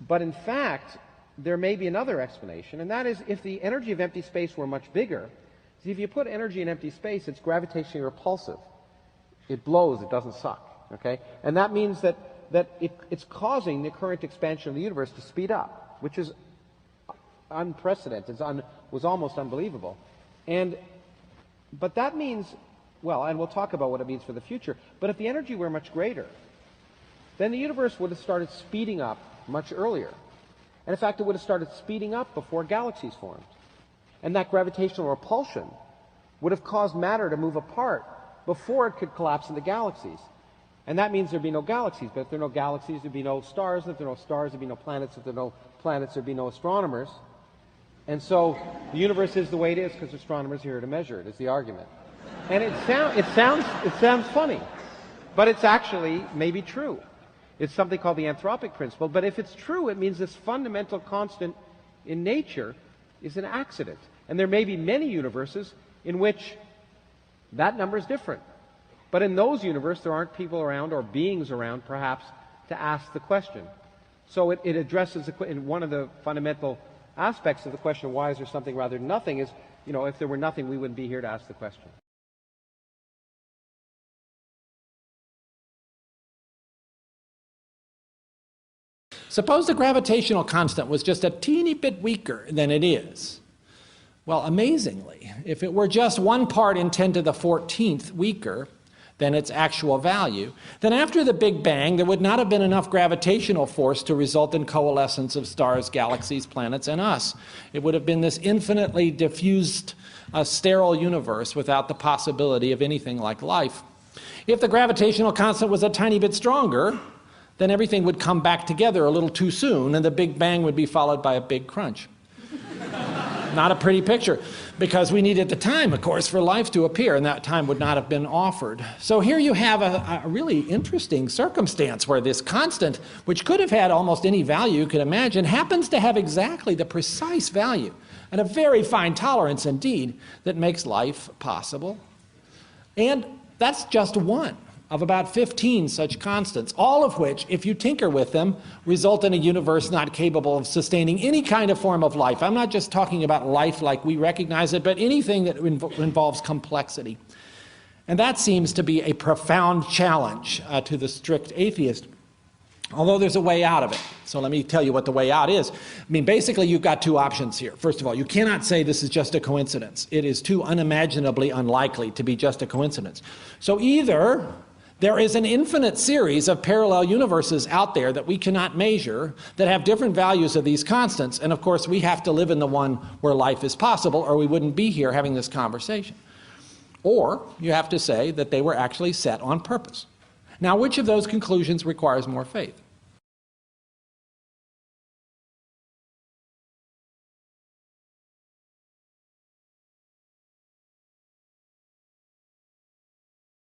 But in fact, there may be another explanation, and that is if the energy of empty space were much bigger, see, if you put energy in empty space, it's gravitationally repulsive. It blows, it doesn't suck, okay? And that means that it's causing the current expansion of the universe to speed up, which is unprecedented, was almost unbelievable. But that means, well, and we'll talk about what it means for the future, but if the energy were much greater, then the universe would have started speeding up much earlier. And in fact, it would have started speeding up before galaxies formed. And that gravitational repulsion would have caused matter to move apart before it could collapse into galaxies. And that means there'd be no galaxies. But if there are no galaxies, there'd be no stars. If there are no stars, there'd be no planets. If there are no planets, there'd be no astronomers. And so the universe is the way it is because astronomers are here to measure it, is the argument. And it sounds funny, but it's actually maybe true. It's something called the anthropic principle. But if it's true, it means this fundamental constant in nature is an accident. And there may be many universes in which that number is different. But in those universes, there aren't people around or beings around, perhaps, to ask the question. So it addresses in one of the fundamental aspects of the question, why is there something rather than nothing, is, if there were nothing, we wouldn't be here to ask the question. Suppose the gravitational constant was just a teeny bit weaker than it is. Well, amazingly, if it were just 1 part in 10 to the 14th weaker than its actual value, then after the Big Bang, there would not have been enough gravitational force to result in coalescence of stars, galaxies, planets, and us. It would have been this infinitely diffused, sterile universe without the possibility of anything like life. If the gravitational constant was a tiny bit stronger, then everything would come back together a little too soon, and the Big Bang would be followed by a big crunch. Not a pretty picture, because we needed the time, of course, for life to appear, and that time would not have been offered. So here you have a really interesting circumstance where this constant, which could have had almost any value you could imagine, happens to have exactly the precise value, and a very fine tolerance indeed, that makes life possible. And that's just one of about 15 such constants, all of which, if you tinker with them, result in a universe not capable of sustaining any kind of form of life. I'm not just talking about life like we recognize it, but anything that involves complexity. And that seems to be a profound challenge to the strict atheist, although there's a way out of it. So let me tell you what the way out is. I mean, basically, you've got 2 options here. First of all, you cannot say this is just a coincidence. It is too unimaginably unlikely to be just a coincidence. So either there is an infinite series of parallel universes out there that we cannot measure that have different values of these constants, and of course we have to live in the one where life is possible, or we wouldn't be here having this conversation. Or you have to say that they were actually set on purpose. Now, which of those conclusions requires more faith?